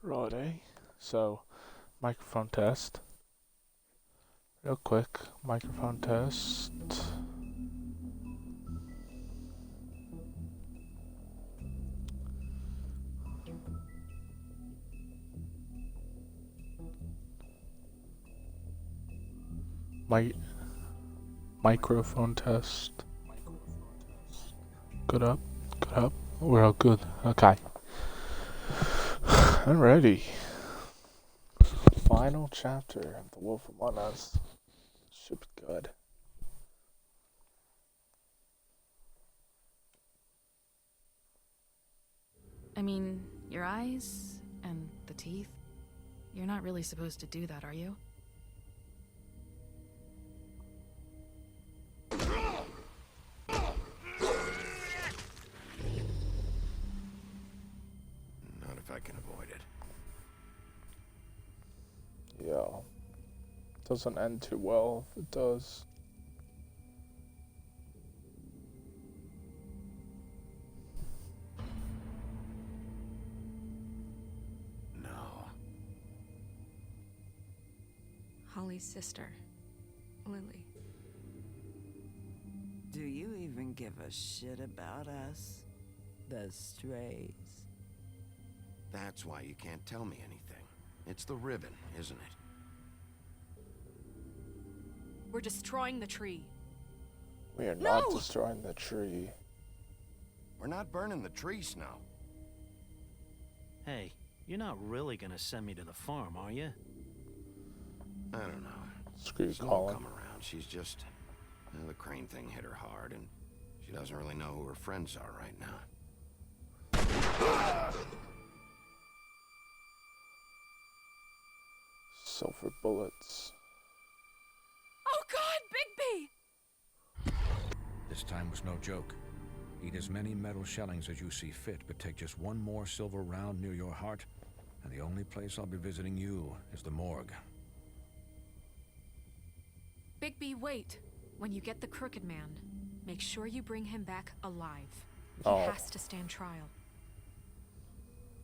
Righty. So, microphone test. Real quick, microphone test. My microphone test. Good up. Good up. We're all good. Okay. I'm ready. Final chapter of The Wolf Among Us. Should be good. I mean, your eyes and the teeth. You're not really supposed to do that, are you? Not if I can avoid it. Yeah. Doesn't end too well if it does. No. Holly's sister, Lily. Do you even give a shit about us? The strays. That's why you can't tell me anything. It's the ribbon, isn't it? We're destroying the tree. We are not destroying the tree. We're not burning the tree, Snow. Hey, you're not really gonna send me to the farm, are you? I don't know. Screw you, Snow will Colin. come around. She's just... the crane thing hit her hard, and she doesn't really know who her friends are right now. Silver bullets. Oh God, Bigby! This time was no joke. Eat as many metal shellings as you see fit, but take just one more silver round near your heart, and the only place I'll be visiting you is the morgue. Bigby, wait. When you get the Crooked Man, make sure you bring him back alive. He Oh. has to stand trial.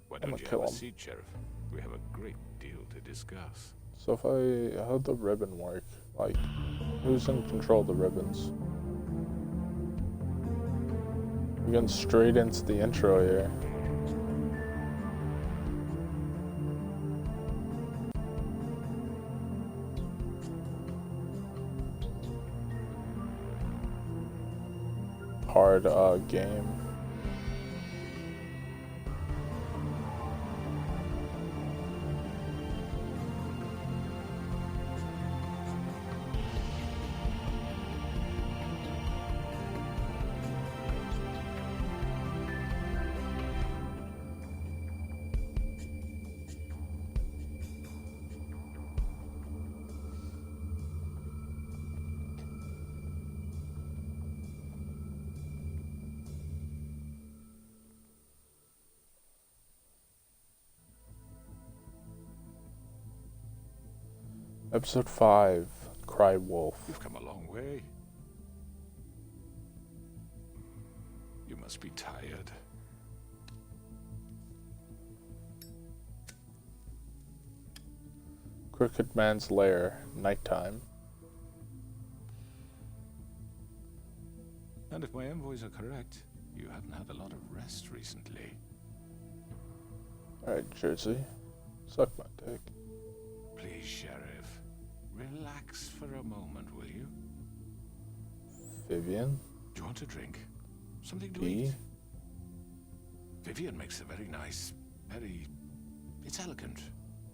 Why I'ma don't you kill have a him. seat, Sheriff? We have a great deal to discuss. So how'd the ribbon work? Like, who's in control of the ribbons? We're getting straight into the intro here. Hard game. Episode 5, Cry Wolf. You've come a long way. You must be tired. Crooked Man's Lair, nighttime. And if my envoys are correct, you haven't had a lot of rest recently. Alright, Jersey. Suck my dick. Please, Sheriff, relax for a moment, will you? Vivian. Do you want a drink? Something to Tea. eat? Vivian makes a very nice, it's elegant.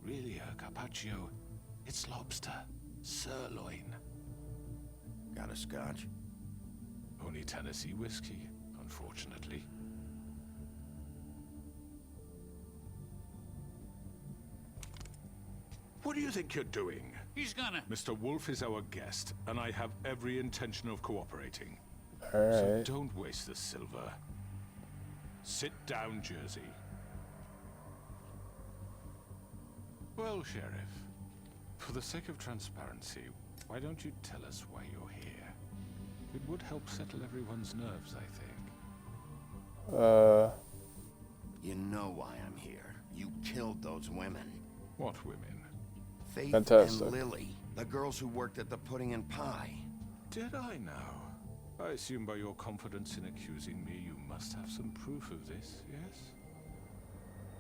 Really, a carpaccio. It's lobster. Sirloin. Got a scotch? Only Tennessee whiskey, unfortunately. What do you think you're doing? He's gonna... Mr. Wolf is our guest, and I have every intention of cooperating. Alright. So don't waste the silver. Sit down, Jersey. Well, Sheriff, for the sake of transparency, why don't you tell us why you're here? It would help settle everyone's nerves, I think. You know why I'm here. You killed those those women. What women? Faith Fantastic. and Lily, the girls who worked at the Pudding and Pie. Did I now? I assume by your confidence in accusing me, you must have some proof of this, yes?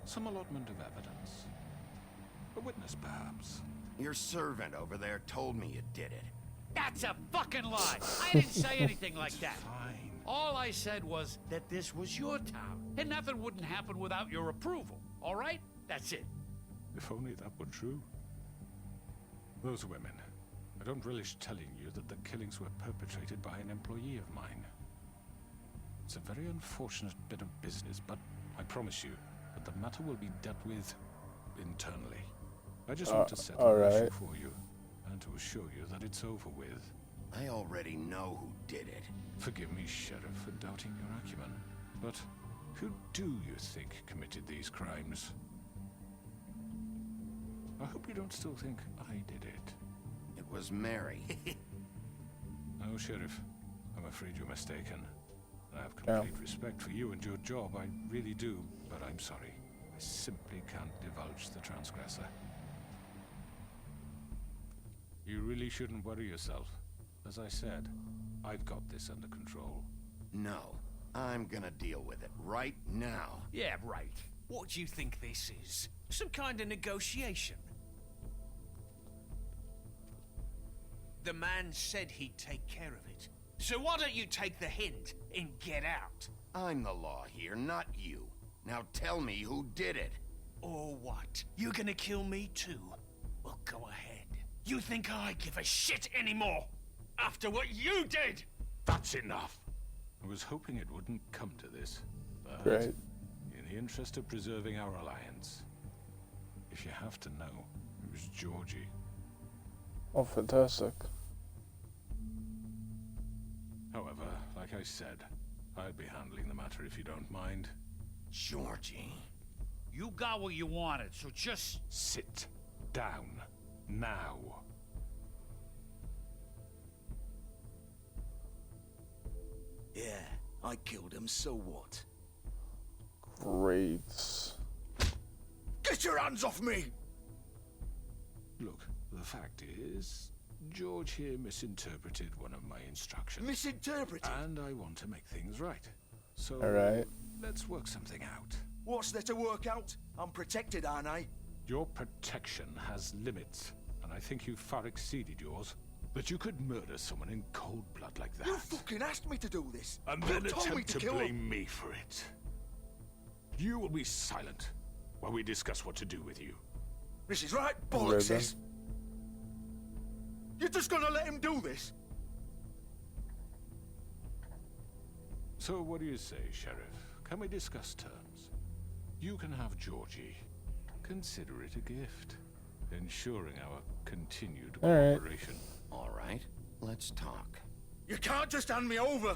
Some allotment of evidence. A witness, perhaps. Your servant over there told me you did it. That's a fucking lie. I didn't say anything like that. Fine. All I said was that this was your town, and nothing wouldn't happen without your approval. All right? That's it. If only that were true. Those women. I don't relish telling you that the killings were perpetrated by an employee of mine. It's a very unfortunate bit of business, but I promise you that the matter will be dealt with internally. I just want to settle the issue for you, and to assure you that it's over with. I already know who did it. Forgive me, Sheriff, for doubting your acumen, but who do you think committed these crimes? I hope you don't still think I did it. It was Mary. No, Sheriff. I'm afraid you're mistaken. I have complete respect for you and your job, I really do, but I'm sorry. I simply can't divulge the transgressor. You really shouldn't worry yourself. As I said, I've got this under control. No, I'm gonna deal with it right now. Yeah, right. What do you think this is? Some kind of negotiation? The man said he'd take care of it. So why don't you take the hint and get out? I'm the law here, not you. Now tell me who did it. Or what? You're gonna kill me too? Well, go ahead. You think I give a shit anymore? After what you did? That's enough! I was hoping it wouldn't come to this, but Great. in the interest of preserving our alliance, if you have to know, it was Georgie. Oh, fantastic. However, like I said, I'll be handling the matter if you don't mind. Georgie. You got what you wanted, so just... Sit down. Now. Yeah, I killed him, so what? Great. Get your hands off me! Look, the fact is, George here misinterpreted one of my instructions. Misinterpreted? And I want to make things right. So, Alright. let's work something out. What's there to work out? I'm protected, aren't I? Your protection has limits, and I think you've far exceeded yours. But you could murder someone in cold blood like that. You fucking asked me to do this! And You then told me attempt to to kill blame him. me for it. You will be silent while we discuss what to do with you. This is right, bollocks Ribbon. is. You're just gonna let him do this? So what do you say, Sheriff? Can we discuss terms? You can have Georgie. Consider it a gift, ensuring our continued All right. cooperation. All right, let's talk. You can't just hand me over!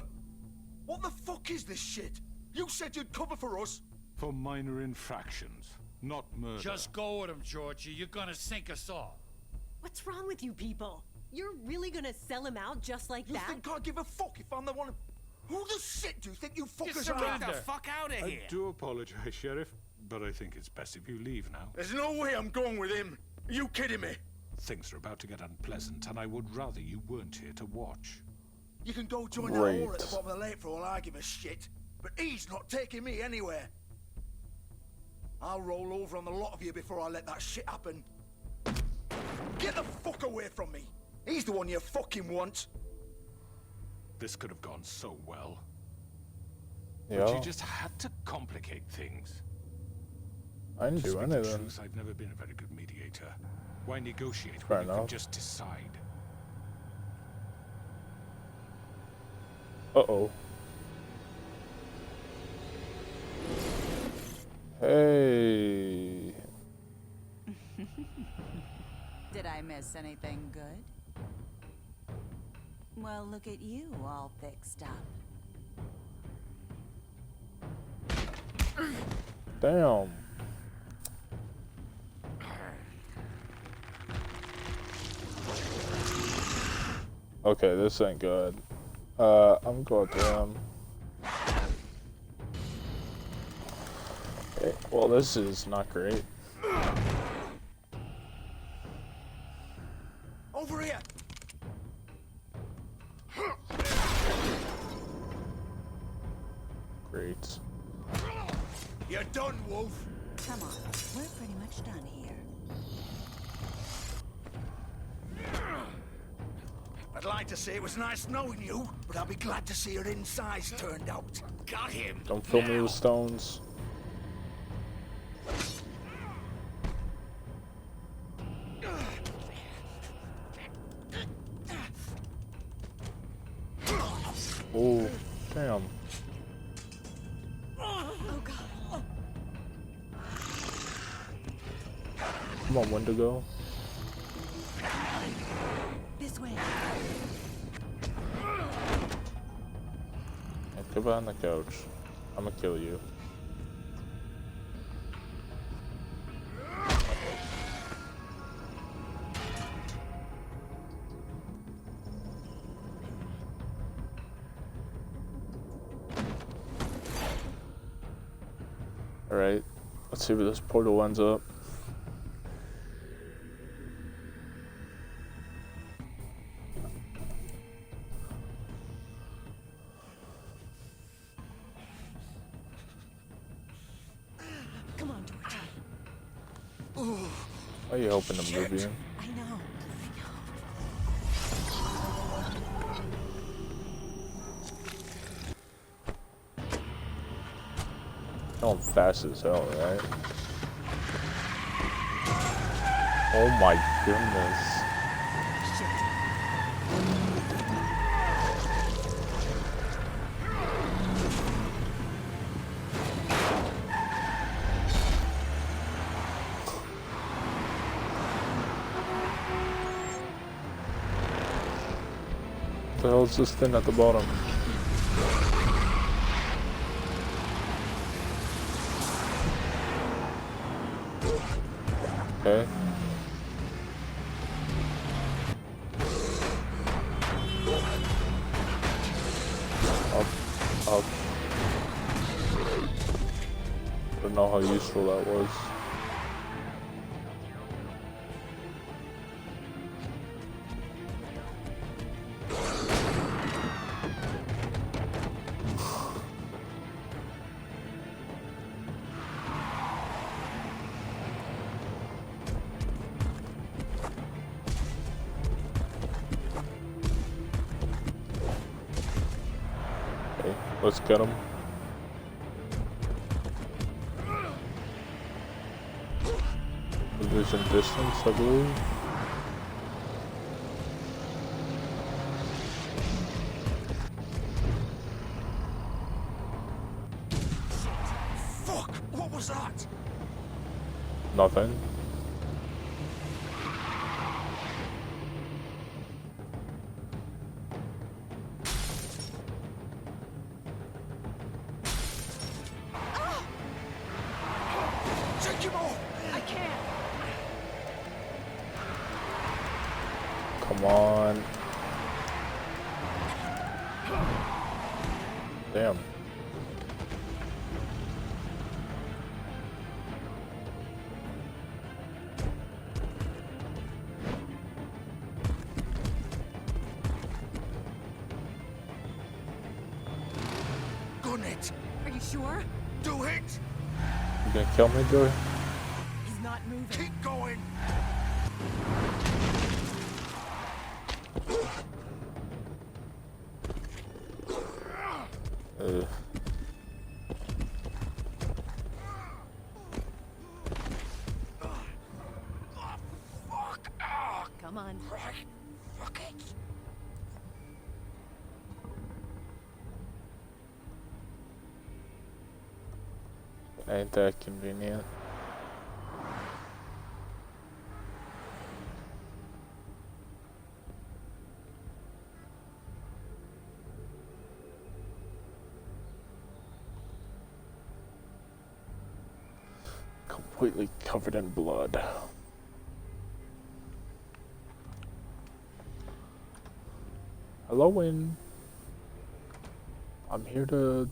What the fuck is this shit? You said you'd cover for us! For minor infractions, not murder. Just go with him, Georgie. You're gonna sink us all. What's wrong with you people? You're really gonna sell him out just like You that? think I give a fuck if I'm the one... Who the shit do you think you fuckers are? Get the fuck out of I here! do apologize, Sheriff, but I think it's best if you leave now. There's no way I'm going with him. Are you kidding me? Things are about to get unpleasant, and I would rather you weren't here to watch. You can go join that whore at the bottom of the lake for all I give a shit. But he's not taking me anywhere. I'll roll over on the lot of you before I let that shit happen. Get the fuck away from me. He's the one you fucking want. This could have gone so well. Yeah. But you just had to complicate things. I didn't To do speak the anything. truth, I've never been a very good mediator. Why negotiate Fair when you can enough. just decide? Uh-oh. Hey. Did I miss anything good? Well, look at you, all fixed up. Damn. Okay, this ain't good. I'm going to him. Okay, well, this is not great. Great. You're done, Wolf. Come on, we're pretty much done here. I'd like to say it was nice knowing you, but I'll be glad to see your insides turned out. Got him. Don't fill me with stones. Oh, damn. Oh god. Come on, Wendigo. This way. Hey, get behind the couch. I'm gonna kill you. Alright, let's see where this portal ends up. Come on, Torch. Why are you helping him, Vivian? I know. I'm fast as hell, right? Oh my goodness. What the hell is this thing at the bottom? Okay. Up. Don't know how useful that was. Let's get him. Vision distance, I believe. Fuck! What was that? Nothing. Take him off! I can't. Come on. Damn. Gun it! Are you sure? Do it! You gonna kill me, Joy? He's not moving. Keep going! Come on. Fuck it! Ain't that convenient? Completely covered in blood. Hello, Win. I'm here to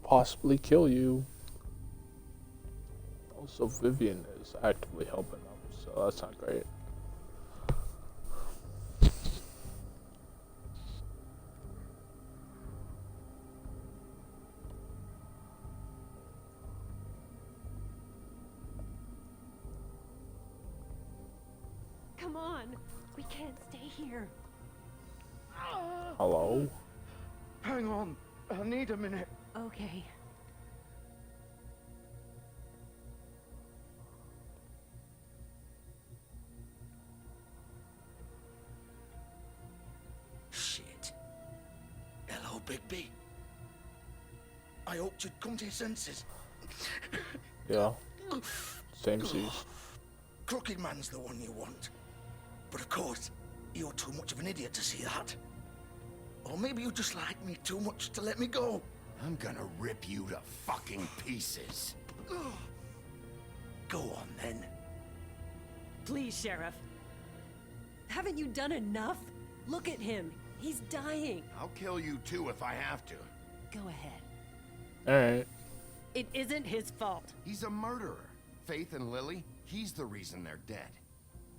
possibly kill you. Also, Vivian is actively helping them, so that's not great. Come on. We can't stay here. Hello? Hang on. I need a minute. Okay. Shit. Hello, Bigby. I hoped you'd come to your senses. Yeah. Same seas. Crooked Man's the one you want. But of course, you're too much of an idiot to see that. Or maybe you just like me too much to let me go. I'm gonna rip you to fucking pieces. Go on, then. Please, Sheriff. Haven't you done enough? Look at him. He's dying. I'll kill you too if I have to. Go ahead. Alright. It isn't his fault. He's a murderer. Faith and Lily, he's the reason they're dead.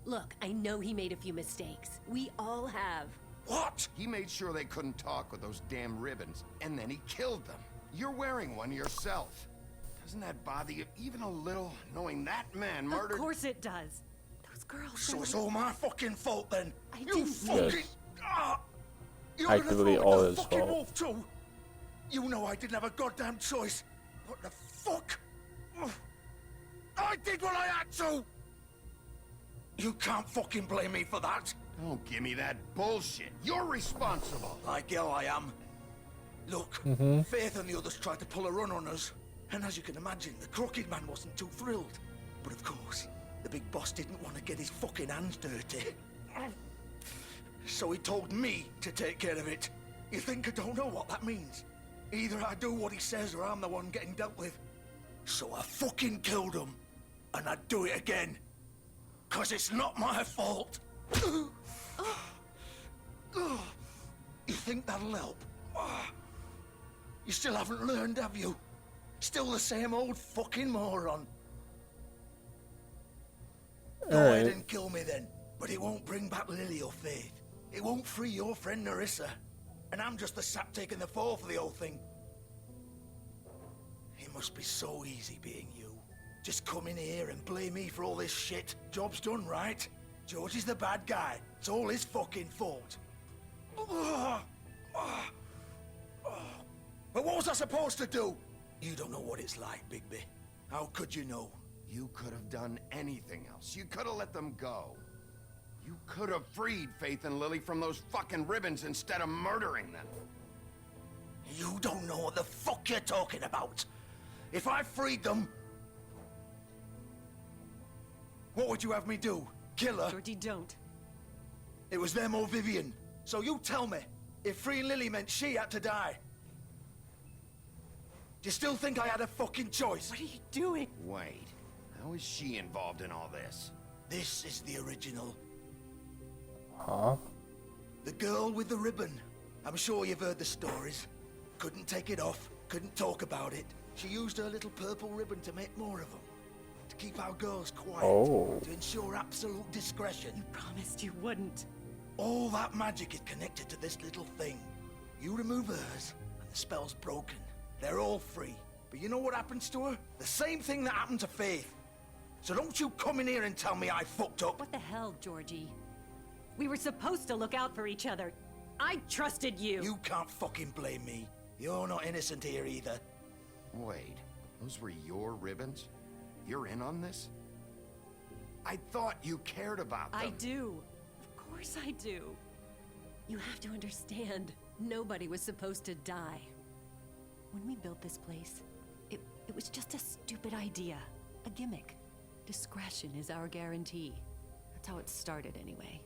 Look, I know he made a few mistakes. We all have. What? He made sure they couldn't talk with those damn ribbons, and then he killed them. You're wearing one yourself. Doesn't that bother you even a little, knowing that man murdered... Of course it does. Those girls... So it's all my fucking fault, then? I You didn't- fucking... Yes. Ah! You're Actively gonna throw all in the his fucking fault. wolf too? You know I didn't have a goddamn choice. What the fuck? Ugh. I did what I had to! You can't fucking blame me for that. Don't give me that bullshit. You're responsible. Like hell I am. Look, Faith and the others tried to pull a run on us. And as you can imagine, the Crooked Man wasn't too thrilled. But of course, the big boss didn't want to get his fucking hands dirty. So he told me to take care of it. You think I don't know what that means? Either I do what he says or I'm the one getting dealt with. So I fucking killed him. And I'd do it again. 'Cause it's not my fault. You think that'll help? You still haven't learned, have you? Still the same old fucking moron. Go ahead and kill me then. But it won't bring back Lily or Faith. It won't free your friend Nerissa. And I'm just the sap taking the fall for the whole thing. It must be so easy being you. Just come in here and blame me for all this shit. Job's done, right? George is the bad guy. It's all his fucking fault. But what was I supposed to do? You don't know what it's like, Bigby. How could you know? You could have done anything else. You could have let them go. You could have freed Faith and Lily from those fucking ribbons instead of murdering them. You don't know what the fuck you're talking about. If I freed them... What would you have me do? Kill her? Georgie, don't. It was them or Vivian. So you tell me, if freeing Lily meant she had to die, do you still think I had a fucking choice? What are you doing? Wait, how is she involved in all this? This is the original. Huh? The girl with the ribbon. I'm sure you've heard the stories. Couldn't take it off, couldn't talk about it. She used her little purple ribbon to make more of them. To keep our girls quiet. Oh. To ensure absolute discretion. You promised you wouldn't. All that magic is connected to this little thing. You remove hers, and the spell's broken. They're all free. But you know what happens to her? The same thing that happened to Faith. So don't you come in here and tell me I fucked up. What the hell, Georgie? We were supposed to look out for each other. I trusted you. You can't fucking blame me. You're not innocent here either. Wait, those were your ribbons? You're in on this? I thought you cared about them. I do. Of course I do. You have to understand, nobody was supposed to die. When we built this place, it was just a stupid idea. A gimmick. Discretion is our guarantee. That's how it started anyway.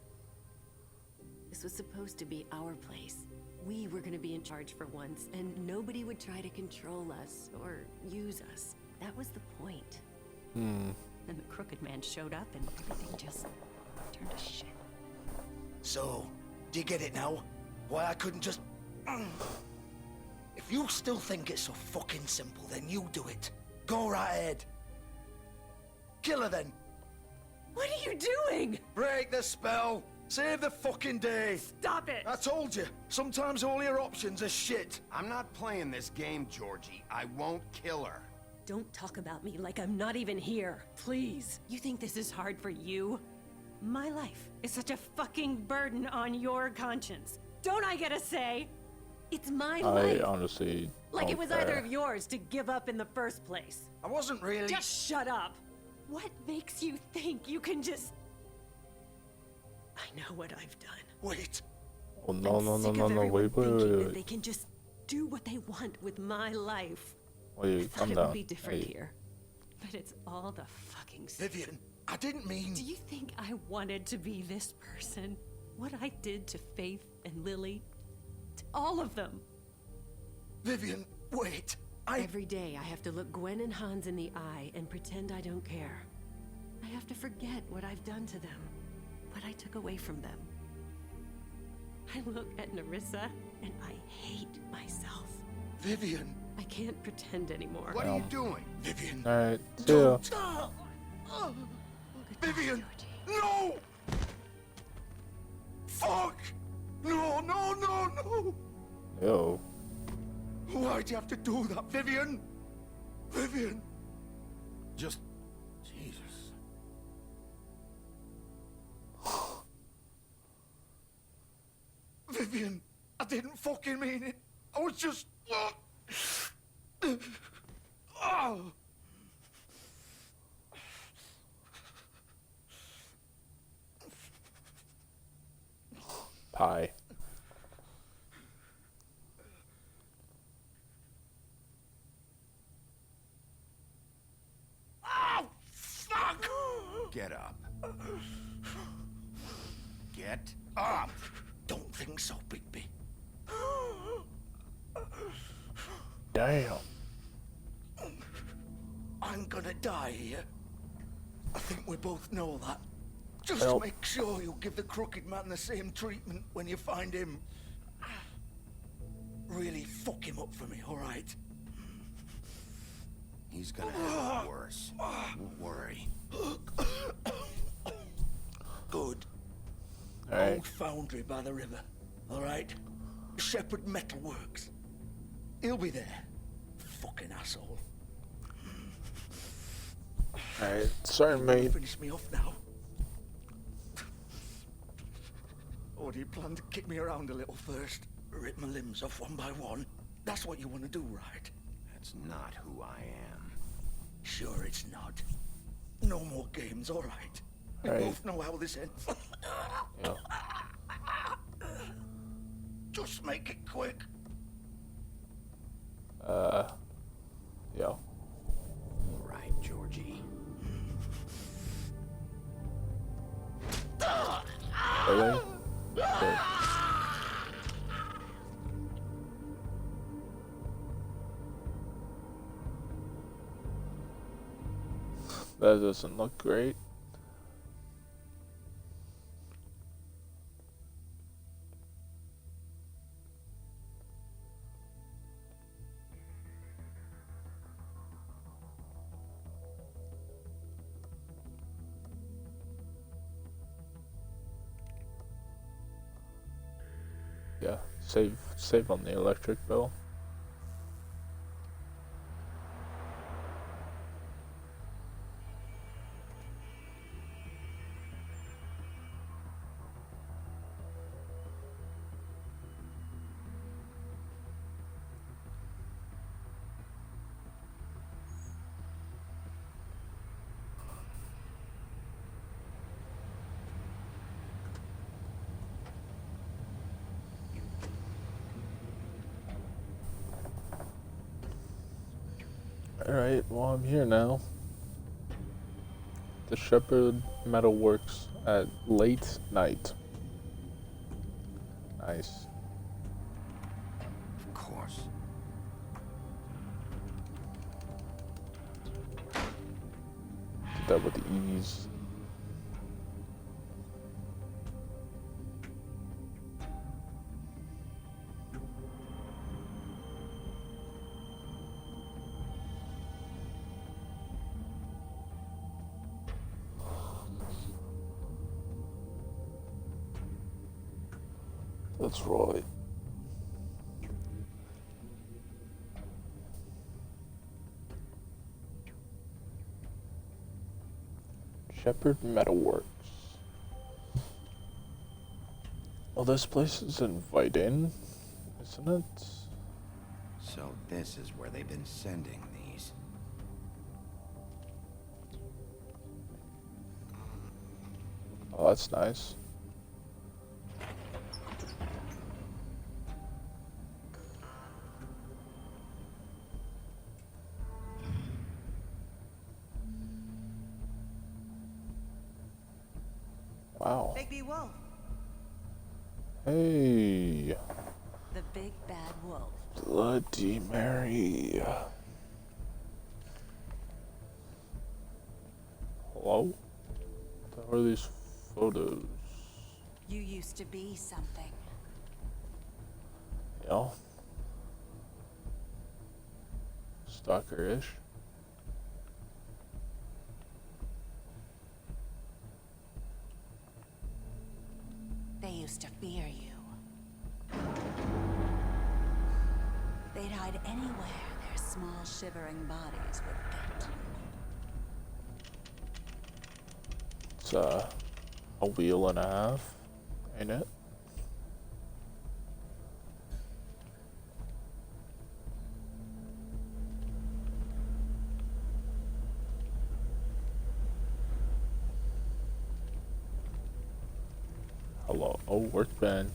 This was supposed to be our place. We were gonna be in charge for once, and nobody would try to control us or use us. That was the point. Then the Crooked Man showed up and everything just turned to shit. So, do you get it now? Why I couldn't just... If you still think it's so fucking simple, then you do it. Go right ahead. Kill her then. What are you doing? Break the spell. Save the fucking day. Stop it! I told you, sometimes all your options are shit. I'm not playing this game, Georgie. I won't kill her. Don't talk about me like I'm not even here, please. You think this is hard for you? My life is such a fucking burden on your conscience. Don't I get a say? It's my life. I honestly Like don't it was care. either of yours to give up in the first place. I wasn't really. Just shut up. What makes you think you can just... I know what I've done. Wait. Oh no, I'm no, no, sick no, of no, everyone wait, thinking that wait. they can just do what they want with my life. I Wait, thought calm it down. would be different Hey. here. But it's all the fucking Vivian, I didn't mean. Do you think I wanted to be this person? What I did to Faith and Lily? To all of them. Vivian, wait. Every day I have to look Gwen and Hans in the eye and pretend I don't care. I have to forget what I've done to them. What I took away from them. I look at Nerissa and I hate myself. Vivian. I can't pretend anymore. What are you doing? Vivian. Alright, see ya. Don't. Vivian. No. Fuck. No, no, no, no. Yo. Why'd you have to do that, Vivian? Vivian. Just... Jesus. Vivian, I didn't fucking mean it. I was just... Oh. Pie. Oh, fuck! Get up. Get up! Don't think so, Bigby. Damn. I'm gonna die here. I think we both know that. Just Help. make sure you give the crooked man the same treatment when you find him. Really fuck him up for me, alright? He's gonna have it worse. Don't worry. Good. Alright. Old foundry by the river, alright? Shepherd Metalworks. He'll be there. Fucking asshole. Alright, sorry, mate. Finish me off now. Or do you plan to kick me around a little first? Rip my limbs off one by one? That's what you want to do, right? That's not who I am. Sure it's not. No more games, all right? We Right. both know how this ends. Yeah. Just make it quick. Yeah. All right, Georgie. Really? Shit. That doesn't look great. Yeah, save on the electric bill. Alright, well I'm here now. The Shepherd Metalworks at late night. Nice. Of course. Did that with ease. That's right. Shepherd Metalworks. Well, this place is inviting, isn't it? So this is where they've been sending these. Oh, that's nice. Wow. Bigby Wolf. Hey. The big bad wolf. Bloody Mary. Hello? What are these photos? You used to be something. Yeah. Stalker-ish. They used to fear you. They'd hide anywhere their small shivering bodies would fit. It's a wheel and a half, ain't it? Hello. Oh, workbench.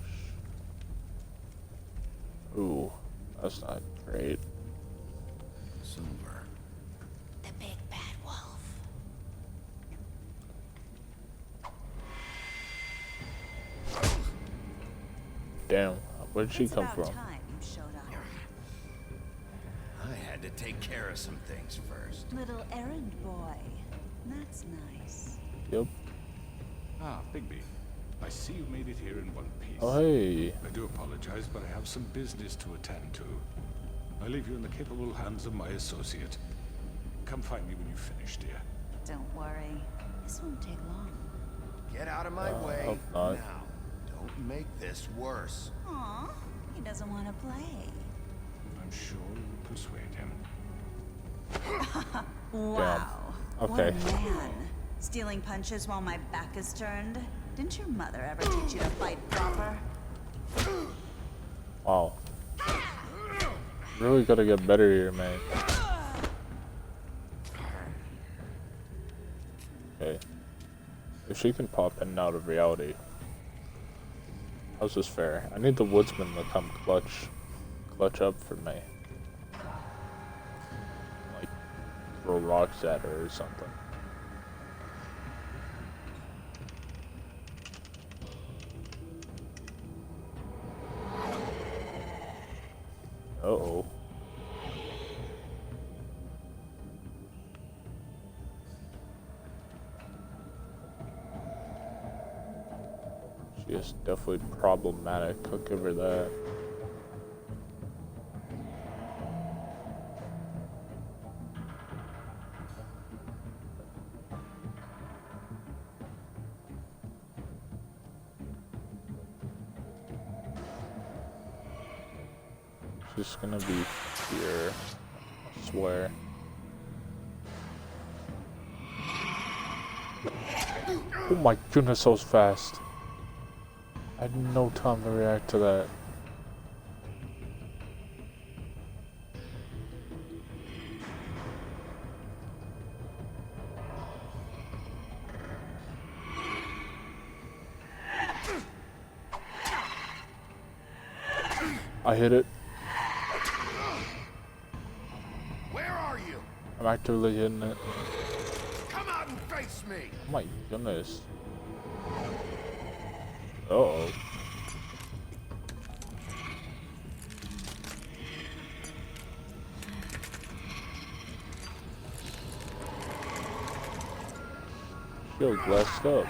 Ooh, that's not great. Silver. The big bad wolf. Damn, where'd she It's come about from? time you showed up. I had to take care of some things first. Little errand boy. That's nice. Yep. Ah, Bigby. I see you made it here in one piece. Oh, hey. I do apologize, but I have some business to attend to. I leave you in the capable hands of my associate. Come find me when you finish, dear. Don't worry. This won't take long. Get out of my way hope not. now. Don't make this worse. Aw, he doesn't want to play. I'm sure you'll persuade him. Wow. Damn. What a Okay. man. Stealing punches while my back is turned? Didn't your mother ever teach you to fight proper? Wow. Really gotta get better here, man. Okay. If she can pop in and out of reality, how's this fair? I need the woodsman to come clutch up for me. Like, throw rocks at her or something. Uh-oh. She is definitely problematic, I'll give her that. She's gonna be here, I swear. Oh my goodness, that was fast. I had no time to react to that. I hit it. Where are you? I'm actively hitting it. Come out and face me. Oh my goodness. Uh-oh. Shield glassed up.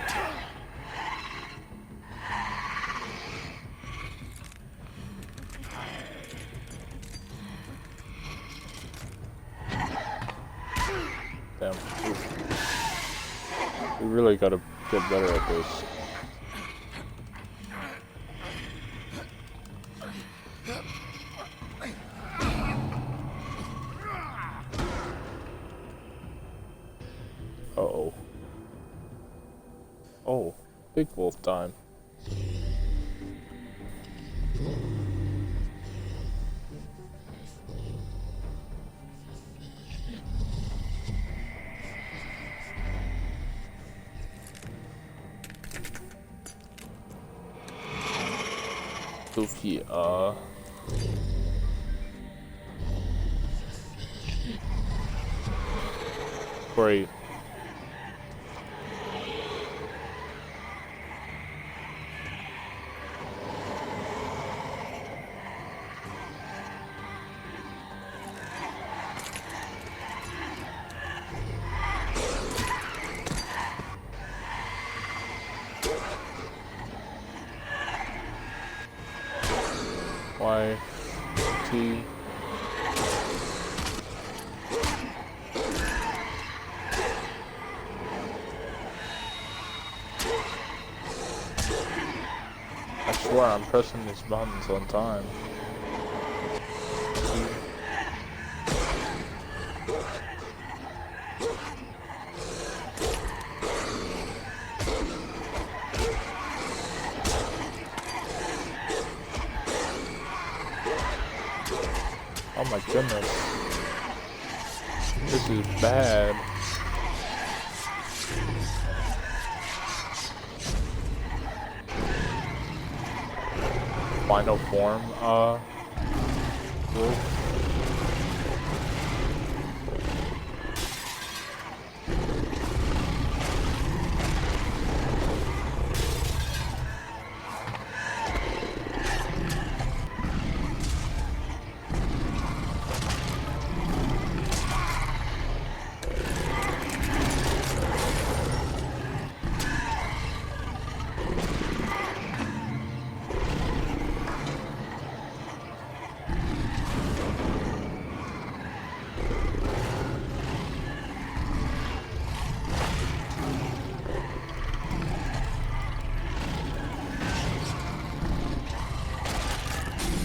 Damn. We really gotta get better at this. Uh-oh. Oh, big wolf time. Sufi, great. Y, T. I swear I'm pressing these buttons on time. Oh my goodness. This is bad. Final form, wolf.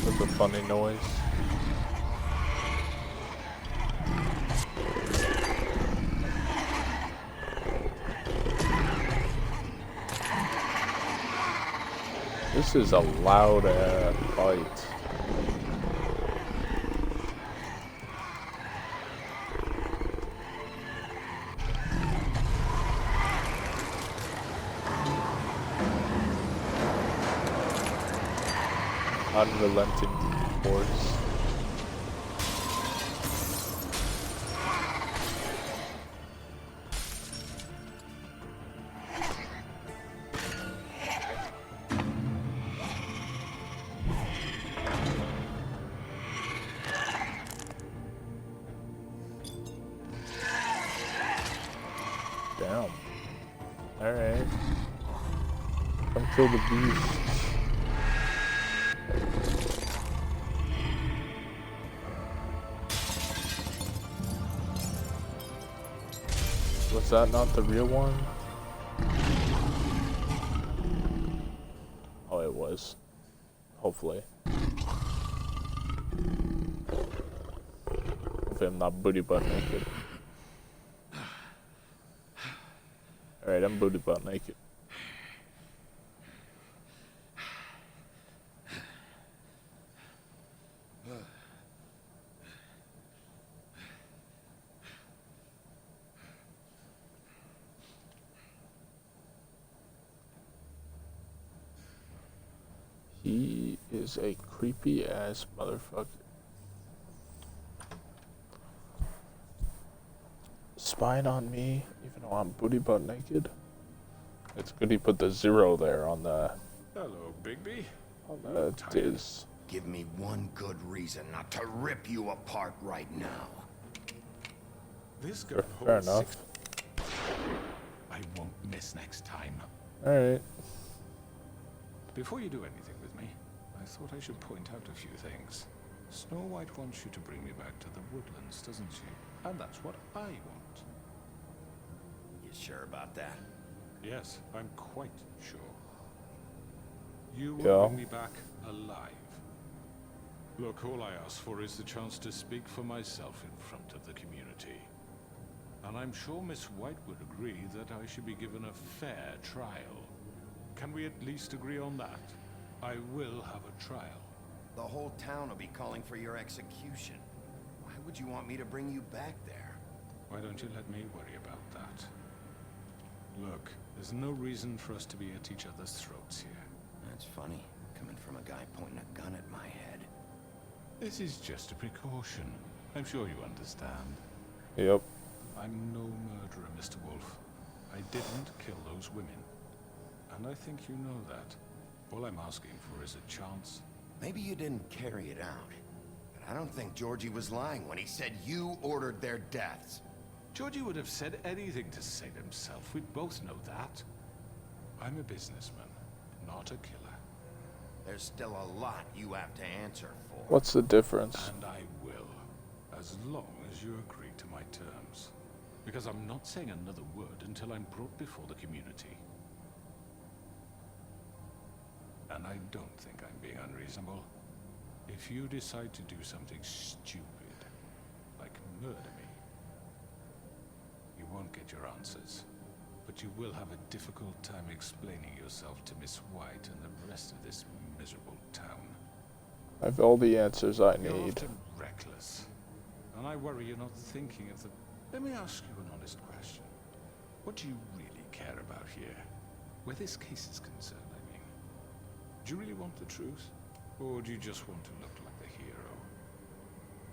That's a funny noise. This is a loud fight. Unrelenting force. Damn. Alright. Come kill the beast. Was that not the real one? Oh, it was. Hopefully. Hopefully I'm not booty butt naked. Alright, I'm booty butt naked. He is a creepy ass motherfucker. Spying on me, even though I'm booty butt naked. It's good he put the 0 there on the. Hello, Bigby. On the diz. Give me one good reason not to rip you apart right now. This girl Fair enough. I won't miss next time. Alright. Before you do anything with me, I thought I should point out a few things. Snow White wants you to bring me back to the woodlands, doesn't she? And that's what I want. You sure about that? Yes, I'm quite sure. You will bring me back alive. Look, all I ask for is the chance to speak for myself in front of the community. And I'm sure Miss White would agree that I should be given a fair trial. Can we at least agree on that? I will have a trial. The whole town will be calling for your execution. Why would you want me to bring you back there? Why don't you let me worry about that? Look, there's no reason for us to be at each other's throats here. That's funny, coming from a guy pointing a gun at my head. This is just a precaution. I'm sure you understand. Yep. I'm no murderer, Mr. Wolf. I didn't kill those women. And I think you know that. All I'm asking for is a chance. Maybe you didn't carry it out. But I don't think Georgie was lying when he said you ordered their deaths. Georgie would have said anything to save himself. We both know that. I'm a businessman, not a killer. There's still a lot you have to answer for. What's the difference? And I will, as long as you agree to my terms. Because I'm not saying another word until I'm brought before the community. And I don't think I'm being unreasonable. If you decide to do something stupid, like murder me, you won't get your answers. But you will have a difficult time explaining yourself to Miss White and the rest of this miserable town. I have all the answers I You're need. often reckless. And I worry you're not thinking of the... Let me ask you an honest question. What do you really care about here? Where this case is concerned, I mean. Do you really want the truth? Or do you just want to look like the hero?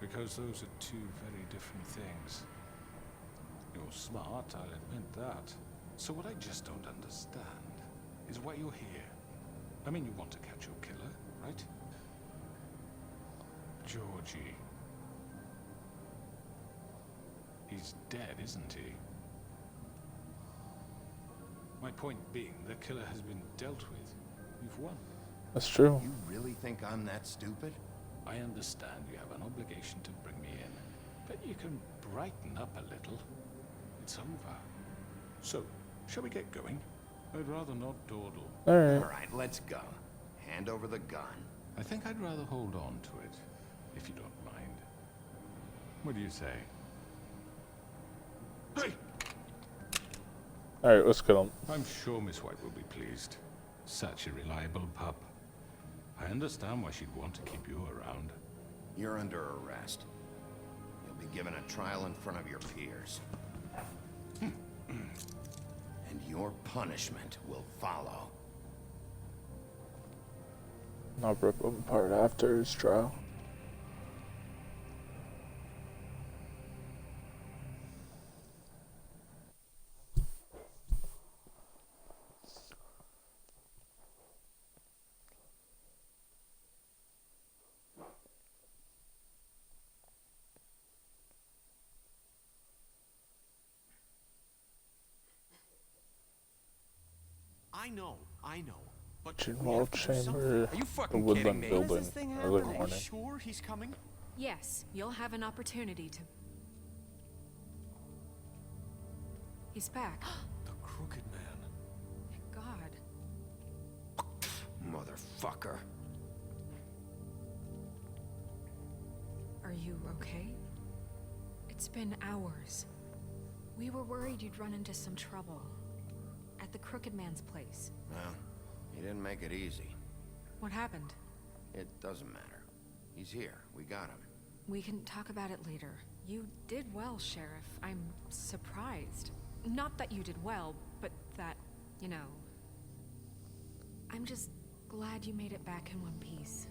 Because those are two very different things. You're smart, I'll admit that. So what I just don't understand is why you're here. I mean, you want to catch your killer, right? Georgie. He's dead, isn't he? My point being, the killer has been dealt with. You've won. That's true. You really think I'm that stupid? I understand you have an obligation to bring me in, but you can brighten up a little. It's over. So, shall we get going? I'd rather not dawdle. Alright. All right, let's go. Hand over the gun. I think I'd rather hold on to it, if you don't mind. What do you say? Hey! Alright, let's kill him. I'm sure Miss White will be pleased. Such a reliable pup. I understand why she'd want to keep you around. You're under arrest. You'll be given a trial in front of your peers. And your punishment will follow. I'll rip him apart after his trial. I know. But General Chamber, the Woodland Building, early morning. Sure he's coming? Yes, you'll have an opportunity to... He's back. The Crooked Man. Thank God. Motherfucker. Are you okay? It's been hours. We were worried you'd run into some trouble. At the Crooked Man's place. Well, he didn't make it easy. What happened? It doesn't matter. He's here. We got him. We can talk about it later. You did well, Sheriff. I'm surprised. Not that you did well, but that, you know... I'm just glad you made it back in one piece.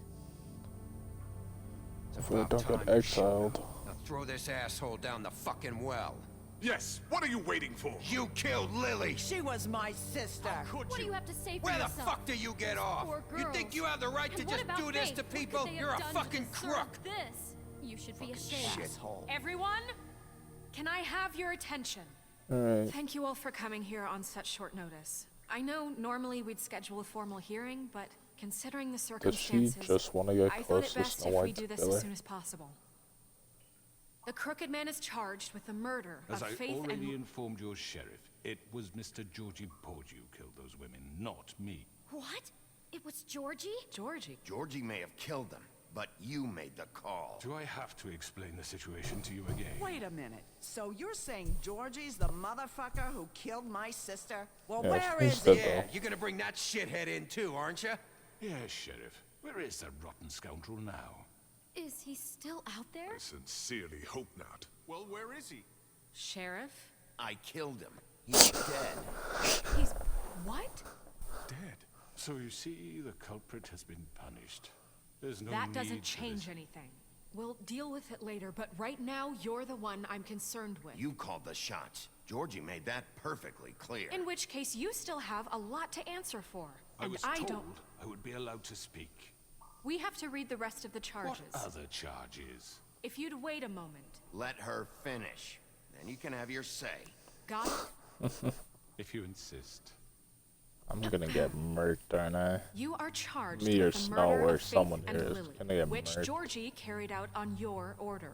If we don't get exiled. Now throw this asshole down the fucking well. Yes, what are you waiting for? You killed Lily! She was my sister. What do you have to say for Where yourself? the fuck do you get off? You think you have the right to just do this to people? You're a fucking crook! This? You should be ashamed. Shithole. Everyone, can I have your attention? Alright. Thank you all for coming here on such short notice. I know normally we'd schedule a formal hearing, but considering the Does circumstances, she just want to get I thought close it to best Snow if we White's do this killer? as soon as possible. The Crooked Man is charged with the murder As of I Faith already and... informed your sheriff, it was Mr. Georgie Porge who killed those women, not me. What? It was Georgie? Georgie? Georgie may have killed them, but you made the call. Do I have to explain the situation to you again? Wait a minute. So you're saying Georgie's the motherfucker who killed my sister? Well, Yeah, where he's is dead, he? though. Yeah, you're gonna bring that shithead in too, aren't you? Yes, Sheriff. Where is that rotten scoundrel now? Is he still out there? I sincerely hope not. Well, where is he? Sheriff? I killed him. He's dead. He's... what? Dead? So you see, the culprit has been punished. There's no That need doesn't for change this. anything. We'll deal with it later, but right now, you're the one I'm concerned with. You called the shots. Georgie made that perfectly clear. In which case, you still have a lot to answer for. I And was I told don't. I would be allowed to speak. We have to read the rest of the charges. What other charges? If you'd wait a moment. Let her finish. Then you can have your say. Got it? If you insist. I'm gonna get murked, aren't I? You are charged Me or with the Snow murder or of Faith someone and here is Lily, gonna get which murked. Georgie carried out on your order,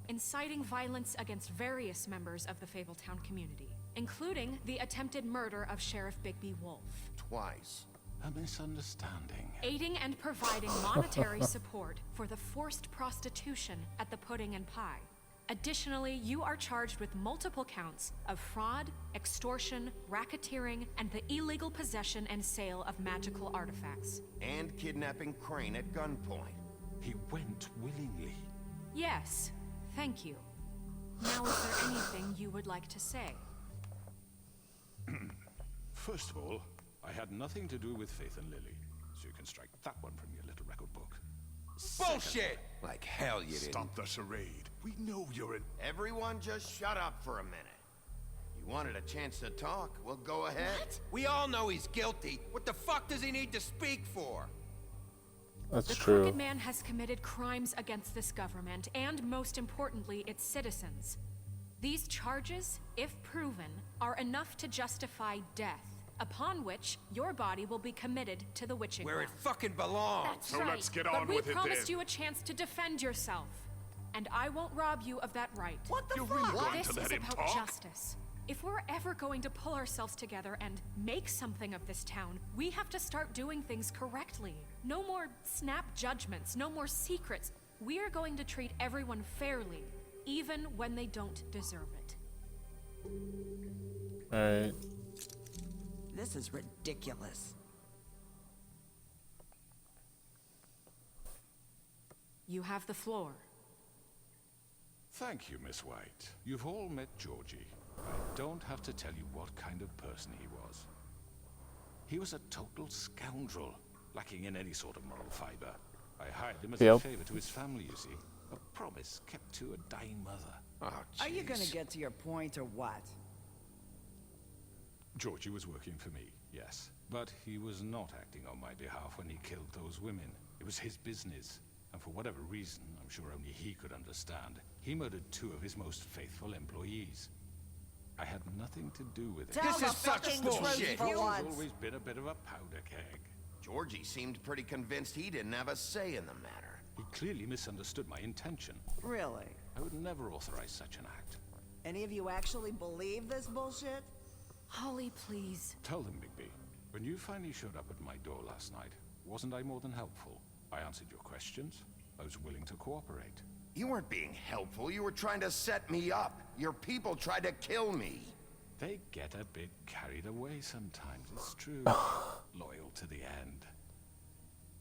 inciting violence against various members of the Fabletown community, including the attempted murder of Sheriff Bigby Wolf. Twice. A misunderstanding. Aiding and providing monetary support for the forced prostitution at the Pudding and Pie. Additionally, you are charged with multiple counts of fraud, extortion, racketeering, and the illegal possession and sale of magical artifacts. And kidnapping Crane at gunpoint. He went willingly. Yes, thank you. Now, is there anything you would like to say? First of all, I had nothing to do with Faith and Lily, so you can strike that one from your little record book. Bullshit! Like hell you didn't. Stop the charade. We know you're an... Everyone just shut up for a minute. You wanted a chance to talk? Well, go ahead. What? We all know he's guilty. What the fuck does he need to speak for? That's The true. Crooked Man has committed crimes against this government, and most importantly, its citizens. These charges, if proven, are enough to justify death, upon which your body will be committed to the witching Where it well. fucking belongs. That's So right. let's get But on we with it promised then. you a chance to defend yourself, and I won't rob you of that right. What the You're fuck? really going This to let is him about talk? justice. If we're ever going to pull ourselves together and make something of this town, we have to start doing things correctly. No more snap judgments, no more secrets. We are going to treat everyone fairly, even when they don't deserve it. Alright. This is ridiculous. You have the floor. Thank you, Miss White. You've all met Georgie. I don't have to tell you what kind of person he was. He was a total scoundrel, lacking in any sort of moral fiber. I hired him as a favor to his family, you see. A promise kept to a dying mother. Oh, Are you gonna jeez. get to your point or what? Georgie was working for me, yes. But he was not acting on my behalf when he killed those women. It was his business. And for whatever reason, I'm sure only he could understand, he murdered 2 of his most faithful employees. I had nothing to do with it. Tell This the is such fucking bullshit. truth for He's once. always been a bit of a powder keg. Georgie seemed pretty convinced he didn't have a say in the matter. He clearly misunderstood my intention. Really? I would never authorize such an act. Any of you actually believe this bullshit? Holly, please. Tell them, Bigby, when you finally showed up at my door last night, wasn't I more than helpful? I answered your questions. I was willing to cooperate. You weren't being helpful. You were trying to set me up. Your people tried to kill me. They get a bit carried away sometimes, it's true. Loyal to the end.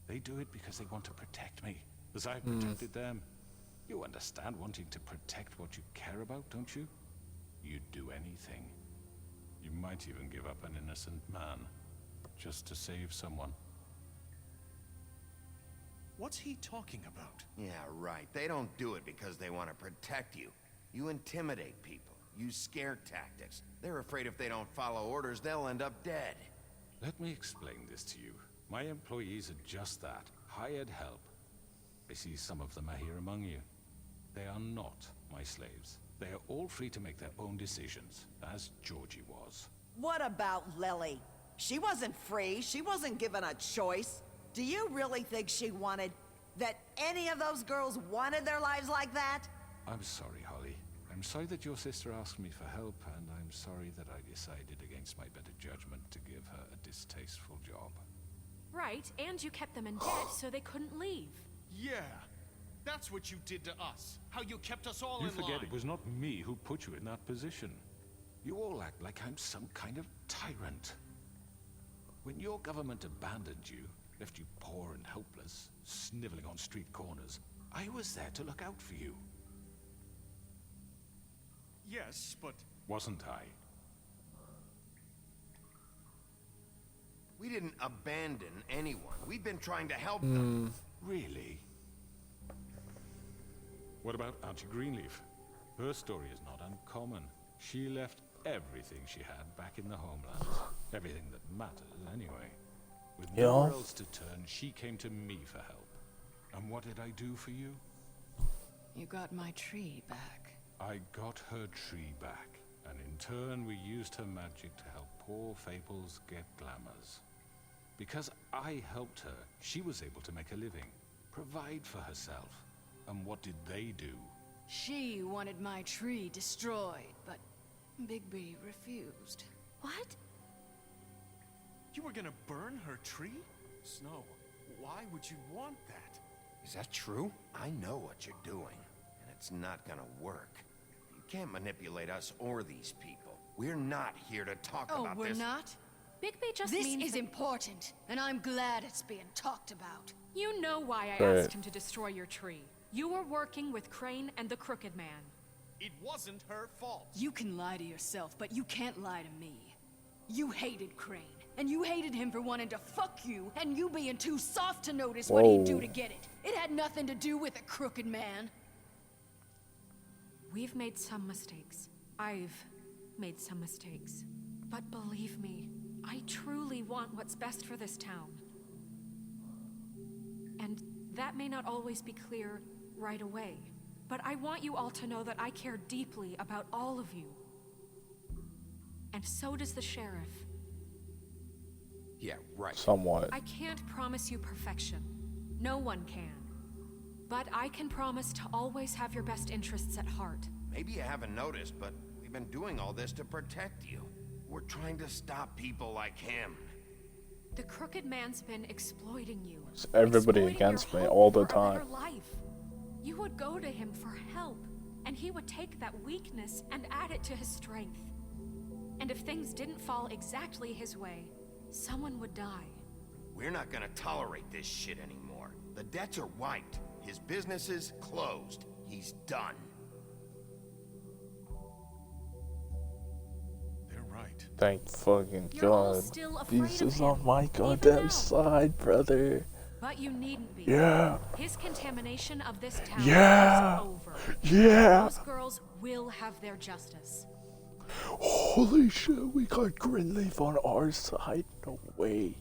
They do it because they want to protect me, as I've protected them. You understand wanting to protect what you care about, don't you? You'd do anything. You might even give up an innocent man, just to save someone. What's he talking about? Yeah, right. They don't do it because they want to protect you. You intimidate people. Use scare tactics. They're afraid if they don't follow orders, they'll end up dead. Let me explain this to you. My employees are just that, hired help. I see some of them are here among you. They are not my slaves. They are all free to make their own decisions, as Georgie was. What about Lily? She wasn't free. She wasn't given a choice. Do you really think she wanted... that any of those girls wanted their lives like that? I'm sorry, Holly. I'm sorry that your sister asked me for help, and I'm sorry that I decided against my better judgment to give her a distasteful job. Right, and you kept them in debt so they couldn't leave. Yeah. That's what you did to us. How you kept us all You in forget line. it was not me who put you in that position. You all act like I'm some kind of tyrant. When your government abandoned you, left you poor and helpless, sniveling on street corners, I was there to look out for you. Yes, but... Wasn't I? We didn't abandon anyone. We've been trying to help them. Really? What about Auntie Greenleaf? Her story is not uncommon. She left everything she had back in the homeland. Everything that matters, anyway. With nowhere else to turn, she came to me for help. And what did I do for you? You got my tree back. I got her tree back. And in turn, we used her magic to help poor Fables get glamours. Because I helped her, she was able to make a living, provide for herself. And what did they do? She wanted my tree destroyed, but Bigby refused. What? You were gonna burn her tree? Snow, why would you want that? Is that true? I know what you're doing, and it's not gonna work. You can't manipulate us or these people. We're not here to talk about this. Oh, we're not? Bigby just This means is important, and I'm glad it's being talked about. You know why I asked him to destroy your tree. You were working with Crane and the Crooked Man. It wasn't her fault. You can lie to yourself, but you can't lie to me. You hated Crane, and you hated him for wanting to fuck you, and you being too soft to notice what he'd do to get it. It had nothing to do with the Crooked Man. We've made some mistakes. I've made some mistakes. But believe me, I truly want what's best for this town. And that may not always be clear right away. But I want you all to know that I care deeply about all of you. And so does the sheriff. Yeah, right. Somewhat. I can't promise you perfection. No one can. But I can promise to always have your best interests at heart. Maybe you haven't noticed, but we've been doing all this to protect you. We're trying to stop people like him. The Crooked Man's been exploiting you. It's everybody against me all the time. You would go to him for help, and he would take that weakness and add it to his strength. And if things didn't fall exactly his way, someone would die. We're not gonna tolerate this shit anymore. The debts are wiped. His business is closed. He's done. They're right. Thank fucking You're all God. still afraid of Jesus him, on my even goddamn now. side, brother. But you needn't be. Yeah. His contamination of this town Yeah. is over. Yeah. Those girls will have their justice. Holy shit, we got Greenleaf on our side. No way.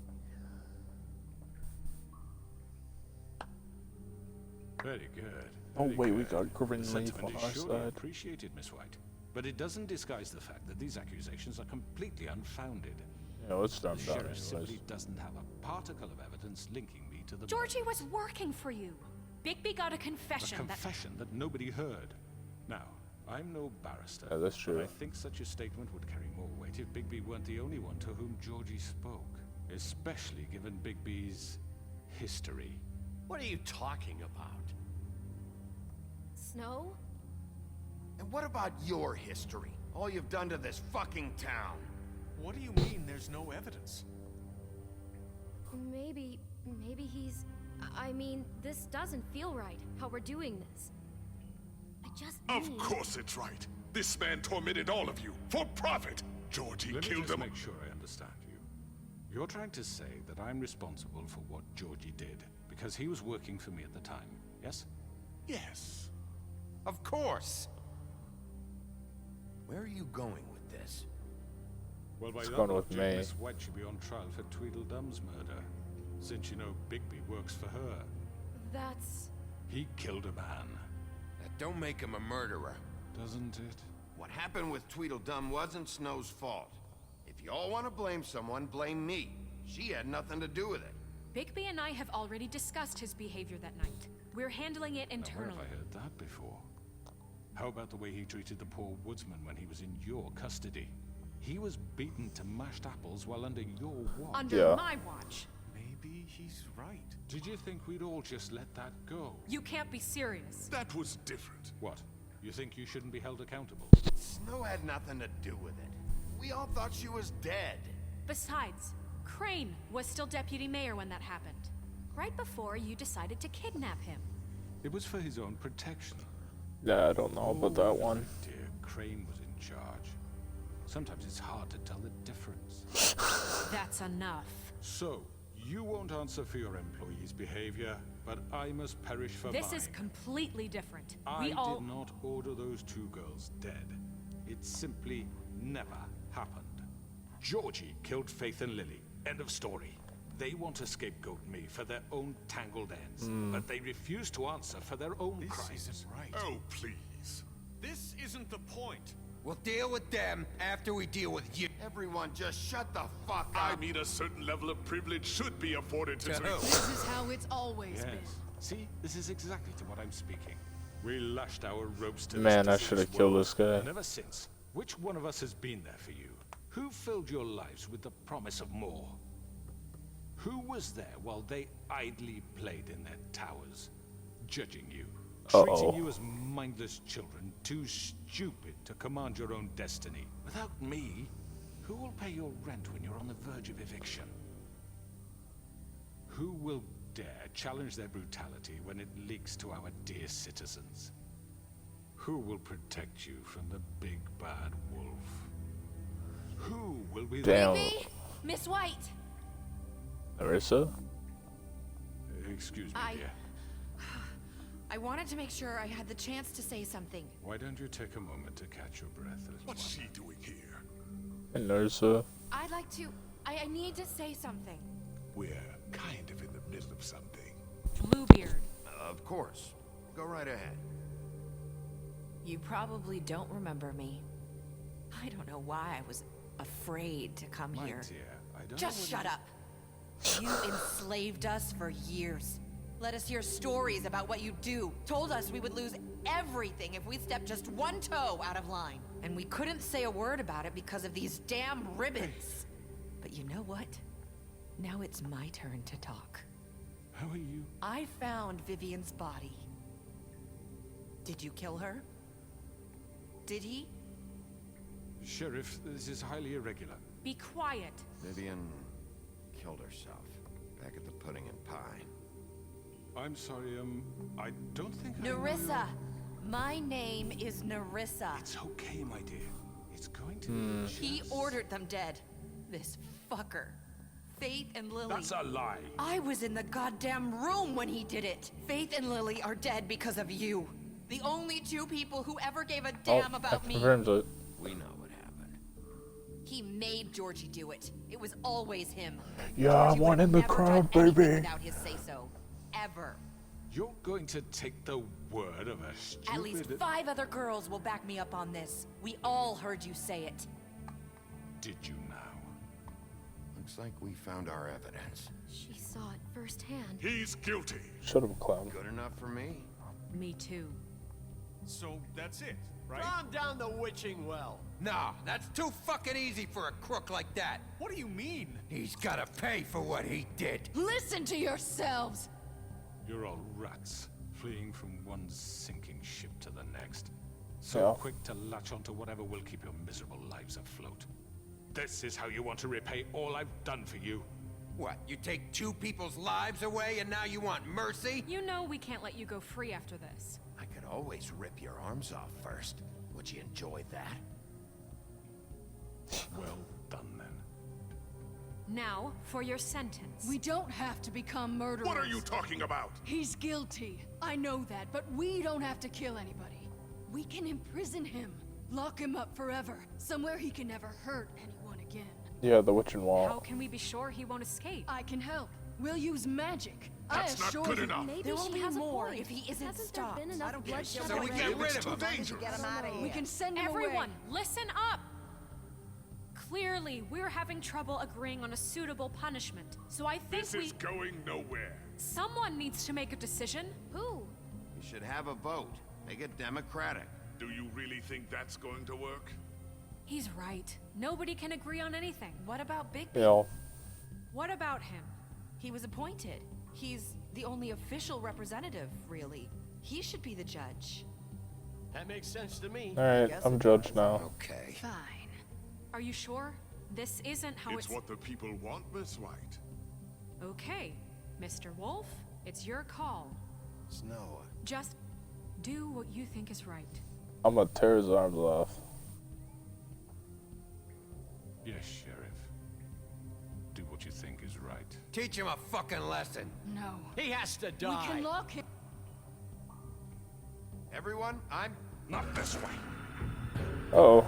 Very good. No very way we good. got The Greenleaf sentiment on is our surely side. appreciated, Miss White. But it doesn't disguise the fact that these accusations are completely unfounded. Yeah, it's done The done sheriff simply anyways. doesn't have a particle of evidence linking me to the Georgie murders. was working for you. Bigby got a confession A confession that nobody heard. Now, I'm no barrister, Yeah, that's true. but I think such a statement would carry more weight if Bigby weren't the only one to whom Georgie spoke, especially given Bigby's history. What are you talking about? Snow? And what about your history? All you've done to this fucking town. What do you mean there's no evidence? Maybe he's... I mean, this doesn't feel right, how we're doing this. I just Of need... course it's right. This man tormented all of you for profit. Georgie Let me killed just them. make sure I understand you. You're trying to say that I'm responsible for what Georgie did because he was working for me at the time, yes? Yes. Of course. Where are you going with this? Well, by It's that gone with logic, me. Miss White should be on trial for Tweedledum's murder, since you know Bigby works for her. That's... He killed a man, That don't make him a murderer. doesn't it? What happened with Tweedledum wasn't Snow's fault. If you all want to blame someone, blame me. She had nothing to do with it. Bigby and I have already discussed his behavior that night. We're handling it Now, where internally. have I heard that before? How about the way he treated the poor woodsman when he was in your custody? He was beaten to mashed apples while under your watch. Under my watch. Maybe he's right. Did you think we'd all just let that go? You can't be serious. That was different. What? You think you shouldn't be held accountable? Snow had nothing to do with it. We all thought she was dead. Besides, Crane was still deputy mayor when that happened. Right before you decided to kidnap him. It was for his own protection. Yeah, I don't know about that one. Dear, Crane was in charge. Sometimes it's hard to tell the difference. That's enough. So, you won't answer for your employees' behavior, but I must perish for This mine. is completely different. I did not order those 2 girls dead. It simply never happened. Georgie killed Faith and Lily. End of story. They want to scapegoat me for their own tangled ends, but they refuse to answer for their own crimes. This isn't right. Oh, please. This isn't the point. We'll deal with them after we deal with you. Everyone just shut the fuck up. I mean, a certain level of privilege should be afforded to This is how it's always been. Yes. See, this is exactly to what I'm speaking. We lashed our ropes to Man, I this should have diseased killed world, this guy. and ever since, which one of us has been there for you? Who filled your lives with the promise of more? Who was there while they idly played in their towers, judging you, treating you as mindless children, too stupid to command your own destiny? Without me, who will pay your rent when you're on the verge of eviction? Who will dare challenge their brutality when it leaks to our dear citizens? Who will protect you from the big bad wolf? Who will be Baby, Miss White. Marissa? Excuse me, dear. I wanted to make sure I had the chance to say something. Why don't you take a moment to catch your breath, little What's one? she doing here? And Marissa? I'd like to. I need to say something. We're kind of in the middle of something. Bluebeard. Of course. Go right ahead. You probably don't remember me. I don't know why I was afraid to come My here. dear, I don't know Just what shut you- up. You enslaved us for years. Let us hear stories about what you do. Told us we would lose everything if we stepped just one toe out of line. And we couldn't say a word about it because of these damn ribbons. But you know what? Now it's my turn to talk. How are you? I found Vivian's body. Did you kill her? Did he? Sheriff, this is highly irregular. Be quiet. Vivian killed herself back at the Pudding and Pie. I'm sorry, I don't think Nerissa! My name is Nerissa. It's okay, my dear. It's going to be He ordered them dead. This fucker. Faith and Lily. That's a lie. I was in the goddamn room when he did it. Faith and Lily are dead because of you. The only 2 people who ever gave a damn about me. Confirms it. We know what happened. He made Georgie do it. It was always him. Yeah, Georgie I'm would one in the never crowd, done anything baby. Without his say-so. Ever. You're going to take the word of a stupid... At least 5 other girls will back me up on this. We all heard you say it. Did you now? Looks like we found our evidence. She saw it firsthand. He's guilty. Shut up, clown. Good enough for me. Me too. So that's it, right? Calm down the witching well. Nah, that's too fucking easy for a crook like that. What do you mean? He's gotta pay for what he did. Listen to yourselves. You're all rats, fleeing from one sinking ship to the next. So quick to latch onto whatever will keep your miserable lives afloat. This is how you want to repay all I've done for you? What, you take 2 people's lives away and now you want mercy? You know we can't let you go free after this. I could always rip your arms off first. Would you enjoy that? Well done, then. Now, for your sentence. We don't have to become murderers. What are you talking about? He's guilty. I know that, but we don't have to kill anybody. We can imprison him. Lock him up forever. Somewhere he can never hurt anyone again. Yeah, the witching wall. How can we be sure he won't escape? I can help. We'll use magic. That's I not assure good you. enough. There will be more if he isn't Hasn't stopped. there been enough bloodshed? So we get rid of him. Get him out of here. We can send him Everyone, away. listen up! Clearly, we're having trouble agreeing on a suitable punishment. So I think This is going nowhere. someone needs to make a decision. Who? We should have a vote. Make it democratic. Do you really think that's going to work? He's right. Nobody can agree on anything. What about Big Yeah. What about him? He was appointed. He's the only official representative, really. He should be the judge. That makes sense to me. Alright, I'm judge now. Okay. Fine. Are you sure? This isn't how It's what the people want, Miss White. Okay, Mr. Wolf, it's your call. Snow. Just do what you think is right. I'm gonna tear his arms off. Yes, Sheriff. Do what you think is right. Teach him a fucking lesson. No. He has to We die. can lock him. Everyone, I'm... Not this way. Uh-oh.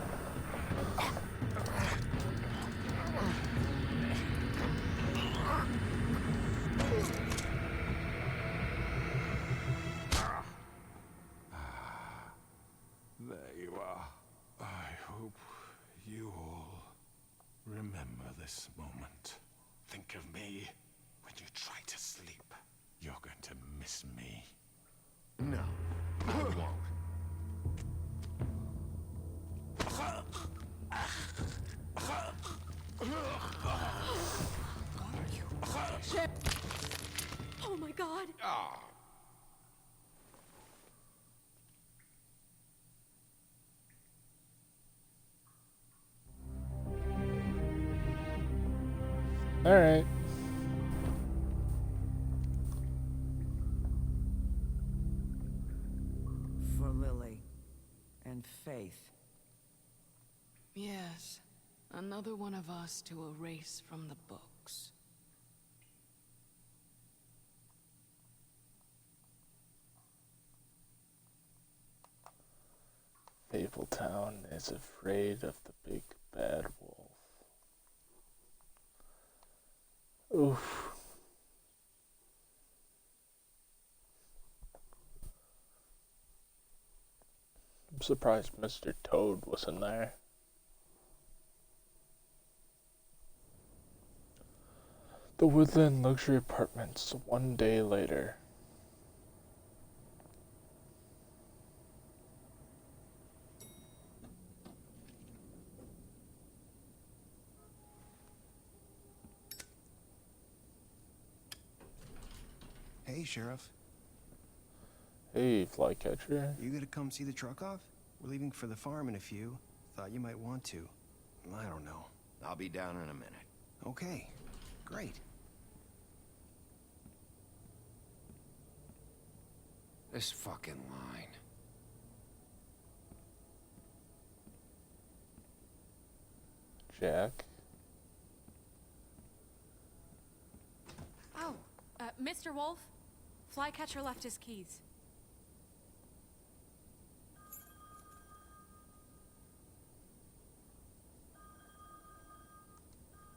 There you are. I hope you all remember this moment. Think of me when you try to sleep. You're going to miss me. No, I won't. Oh my god! Ah. All right. For Lily and Faith. Yes. Another one of us to erase from the books. Fabletown is afraid of the big bad wolf. Oof. I'm surprised Mr. Toad wasn't there. The Woodland Luxury Apartments, one day later. Hey, Sheriff. Hey, Flycatcher. You gonna come see the truck off? We're leaving for the farm in a few. Thought you might want to. I don't know. I'll be down in a minute. Okay, great. This fucking line. Jack. Oh, Mr. Wolf? Flycatcher left his keys.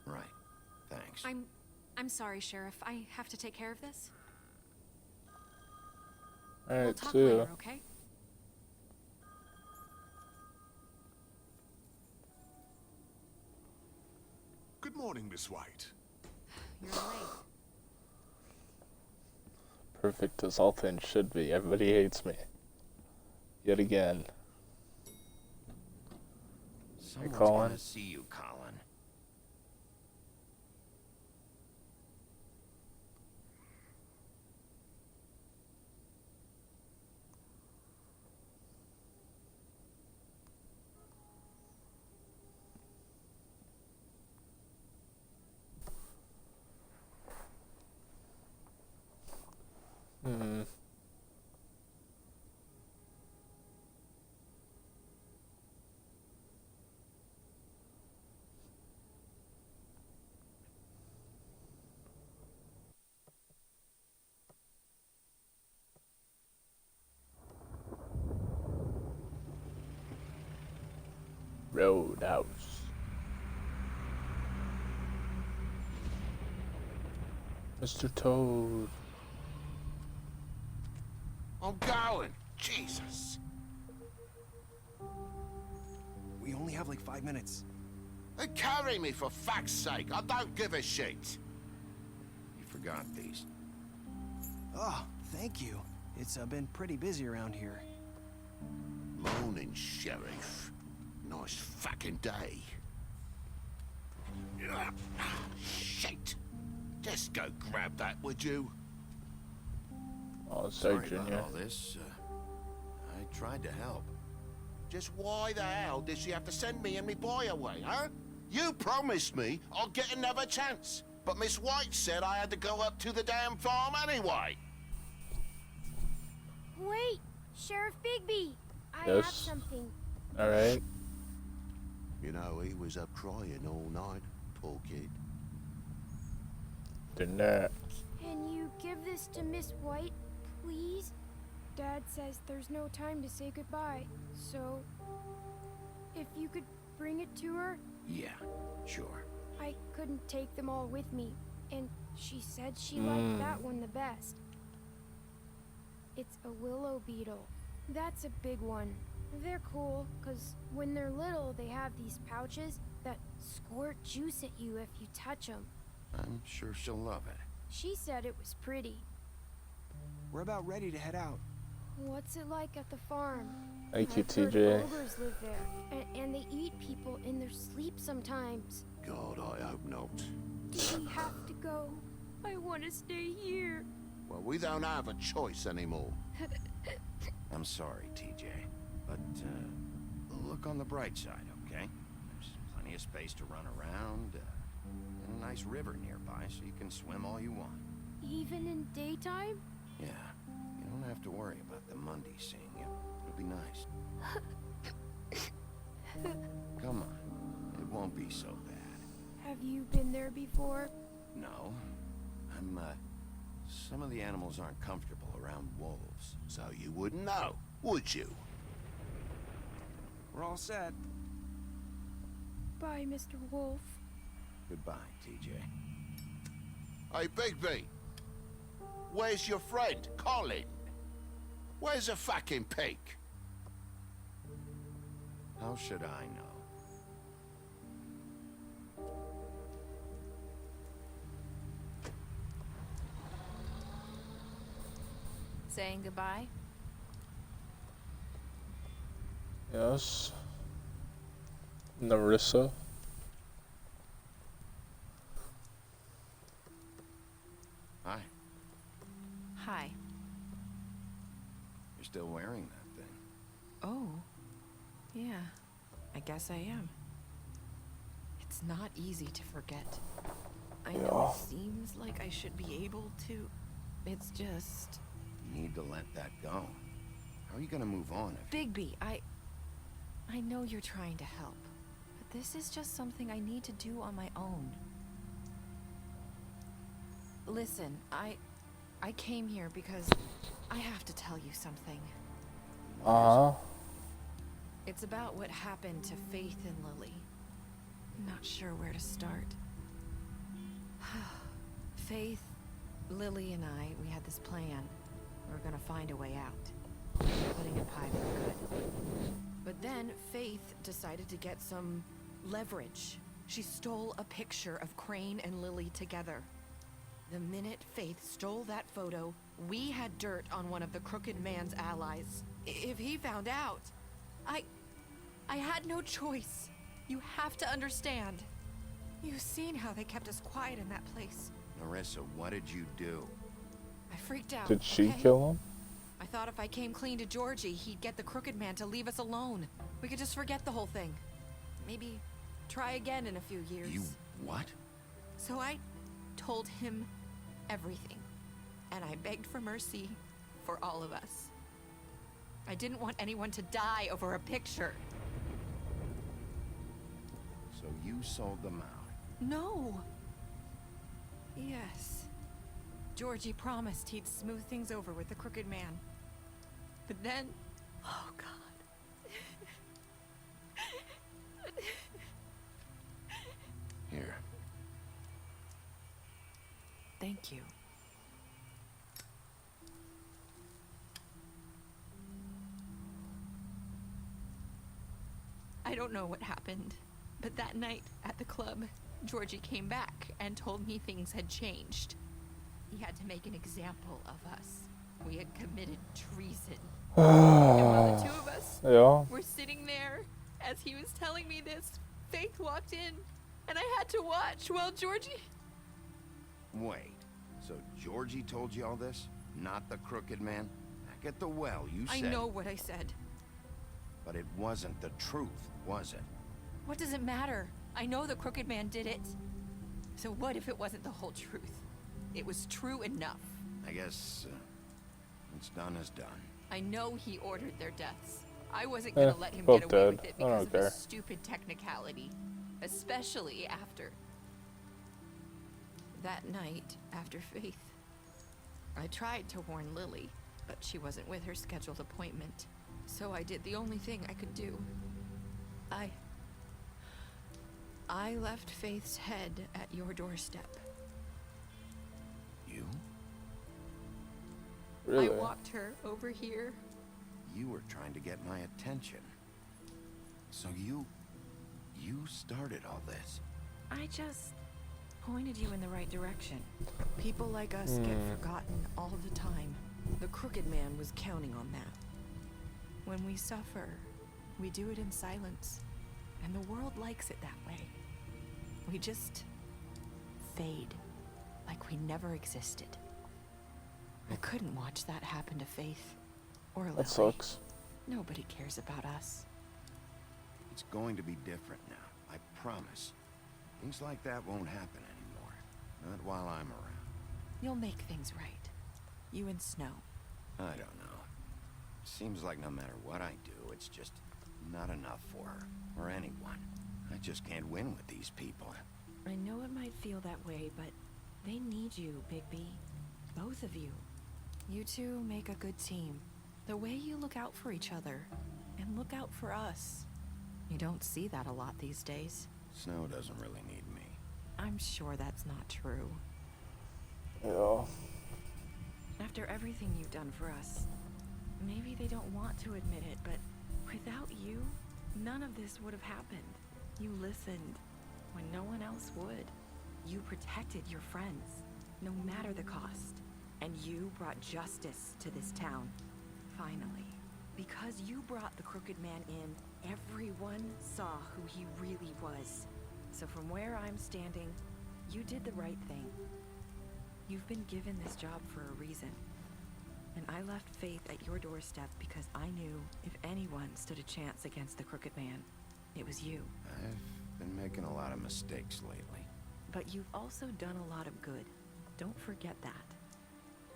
Right. Thanks. I'm sorry, Sheriff. I have to take care of this. Alright, We'll talk see ya. later, okay? Good morning, Miss White. You're late. Perfect as all things should be. Everybody hates me. Yet again. Someone's Colin. gonna see you, Colin. Hmm. Roadhouse. Mr. Toad. I'm going. Jesus. We only have like 5 minutes. Then carry me for fuck's sake. I don't give a shit. You forgot these. Oh, thank you. It's been pretty busy around here. Morning, Sheriff. Nice fucking day. Shit. Just go grab that, would you? Oh, sorry, Sorry about Junior. all this. I tried to help. Just why the hell did she have to send me and me boy away, huh? You promised me I'll get another chance. But Miss White said I had to go up to the damn farm anyway. Wait, Sheriff Bigby. I Yes? have something. Alright. You know, he was up crying all night, poor kid. than that. Can you give this to Miss White, please? Dad says there's no time to say goodbye, so if you could bring it to her. Yeah, sure. I couldn't take them all with me, and she said she liked that one the best. It's a willow beetle. That's a big one. They're cool, because when they're little, they have these pouches that squirt juice at you if you touch them. I'm sure she'll love it. She said it was pretty. We're about ready to head out. What's it like at the farm? Thank you, I've heard TJ. ogres live there, and they eat people in their sleep sometimes. God, I hope not. Do we have to go? I want to stay here. Well, we don't have a choice anymore. I'm sorry, TJ. But, look on the bright side, okay? There's plenty of space to run around, and a nice river nearby, so you can swim all you want. Even in daytime? Yeah, you don't have to worry about the Monday seeing you. It'll be nice. Come on, it won't be so bad. Have you been there before? No, some of the animals aren't comfortable around wolves. So you wouldn't know, would you? We're all set. Bye, Mr. Wolf. Goodbye, TJ. Hey, Bigby. Where's your friend, Colin? Where's the fucking pig? How should I know? Saying goodbye? Yes. Narissa. Hi. Hi. You're still wearing that thing. Oh. Yeah. I guess I am. It's not easy to forget. I know it seems like I should be able to. It's just... You need to let that go. How are you gonna move on if... Bigby, I know you're trying to help, but this is just something I need to do on my own. Listen, I came here because I have to tell you something. It's about what happened to Faith and Lily. I'm not sure where to start. Faith, Lily and I, we had this plan. We were gonna find a way out. Putting a pie for good. But then Faith decided to get some leverage. She stole a picture of Crane and Lily together. The minute Faith stole that photo, we had dirt on one of the Crooked Man's allies. If he found out, I had no choice. You have to understand. You've seen how they kept us quiet in that place. Narissa, what did you do? I freaked out. Did she kill him? I thought if I came clean to Georgie, he'd get the Crooked Man to leave us alone. We could just forget the whole thing. Maybe try again in a few years. You what? So I told him everything. And I begged for mercy for all of us. I didn't want anyone to die over a picture. So you sold them out? No. Yes. Georgie promised he'd smooth things over with the Crooked Man. But then... Oh, God. Here. Thank you. I don't know what happened, but that night at the club, Georgie came back and told me things had changed. He had to make an example of us. We had committed treason. And while the two of us were sitting there, as he was telling me this, Faith walked in, and I had to watch while Georgie... Wait, so Georgie told you all this? Not the Crooked Man? Back at the well, you said... I know what I said. But it wasn't the truth, was it? What does it matter? I know the Crooked Man did it. So what if it wasn't the whole truth? It was true enough. I guess, what's done is done. I know he ordered their deaths. I wasn't gonna let him get away with it because of a stupid technicality. Especially after. That night, after Faith, I tried to warn Lily, but she wasn't with her scheduled appointment. So I did the only thing I could do. I left Faith's head at your doorstep. You? Really? I walked her over here. You were trying to get my attention. So you started all this. I just pointed you in the right direction. People like us get forgotten all the time. The Crooked Man was counting on that. When we suffer, we do it in silence. And the world likes it that way. We just fade, like we never existed. I couldn't watch that happen to Faith or Lily. That sucks. Nobody cares about us. It's going to be different now, I promise. Things like that won't happen anymore. Not while I'm around. You'll make things right. You and Snow. I don't know. Seems like no matter what I do, it's just not enough for her, or anyone. I just can't win with these people. I know it might feel that way, but they need you, Bigby. Both of you. You two make a good team. The way you look out for each other, and look out for us. You don't see that a lot these days. Snow doesn't really need me. I'm sure that's not true. Yeah. After everything you've done for us, maybe they don't want to admit it, but without you, none of this would have happened. You listened when no one else would. You protected your friends, no matter the cost. And you brought justice to this town. Finally. Because you brought the Crooked Man in, everyone saw who he really was. So from where I'm standing, you did the right thing. You've been given this job for a reason. And I left Faith at your doorstep because I knew if anyone stood a chance against the Crooked Man, it was you. I've been making a lot of mistakes lately. But you've also done a lot of good. Don't forget that.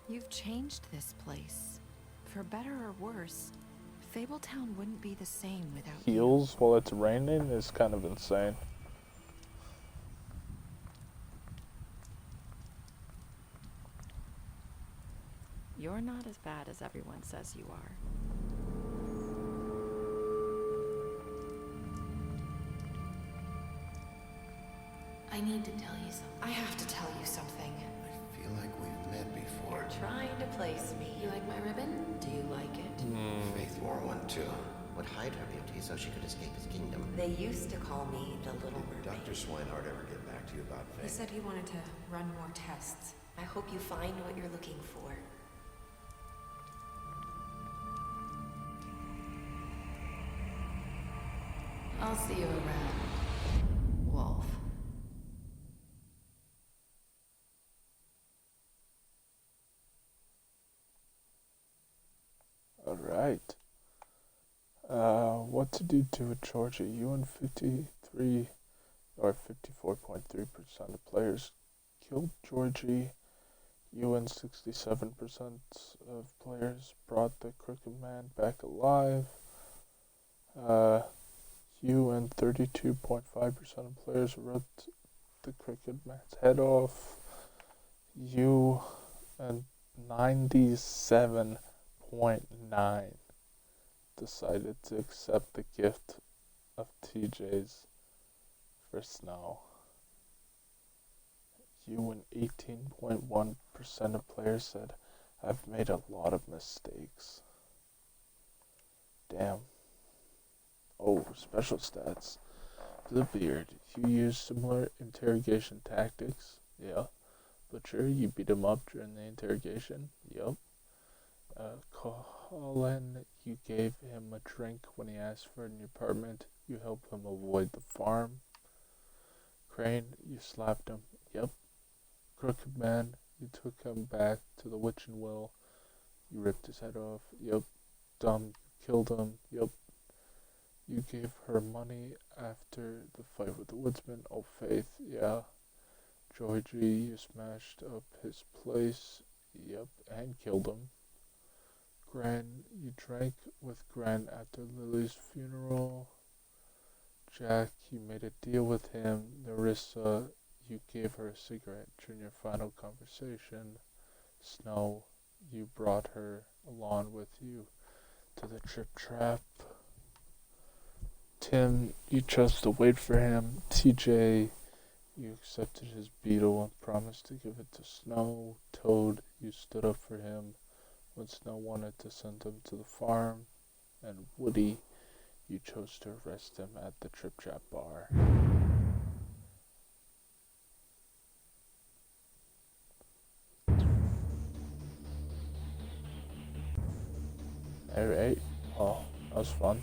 You've changed this place. For better or worse, Fabletown wouldn't be the same without you. Heals while it's raining is kind of insane. You're not as bad as everyone says you are. I need to tell you something. I have to tell you something. I feel like we've met before. You're trying to place me. You like my ribbon? Do you like it? Faith wore one too. Would hide her beauty so she could escape his kingdom. They used to call me the Little Mermaid. Dr. Swinehart ever get back to you about He Faith? said he wanted to run more tests. I hope you find what you're looking for. I'll see you around, Wolf. Alright. What to do to Georgia? You and 53 or 54.3% of players killed Georgie. You and 67% of players brought the Crooked Man back alive. You and 32.5% of players ripped the Crooked Man's head off. You and 97.9 decided to accept the gift of TJ's for Snow. You and 18.1% of players said, I've made a lot of mistakes. Damn. Oh, special stats. The Beard. You use similar interrogation tactics. Yeah. Butcher, you beat him up during the interrogation. Yup. Colin, you gave him a drink when he asked for it in your apartment. You helped him avoid the farm. Crane, you slapped him. Yep. Crooked Man, you took him back to the witching well. You ripped his head off. Yep. Dumb, you killed him. Yep. You gave her money after the fight with the woodsman. Oh, Faith, yeah. Georgie, you smashed up his place. Yep, and killed him. Gran, you drank with Gran after Lily's funeral. Jack, you made a deal with him. Nerissa, you gave her a cigarette during your final conversation. Snow, you brought her along with you to the trip trap. Tim, you chose to wait for him. TJ, you accepted his beetle and promised to give it to Snow. Toad, you stood up for him when Snow wanted to send him to the farm. And Woody, you chose to arrest him at the Trip Trap bar. Alright, oh, that was fun.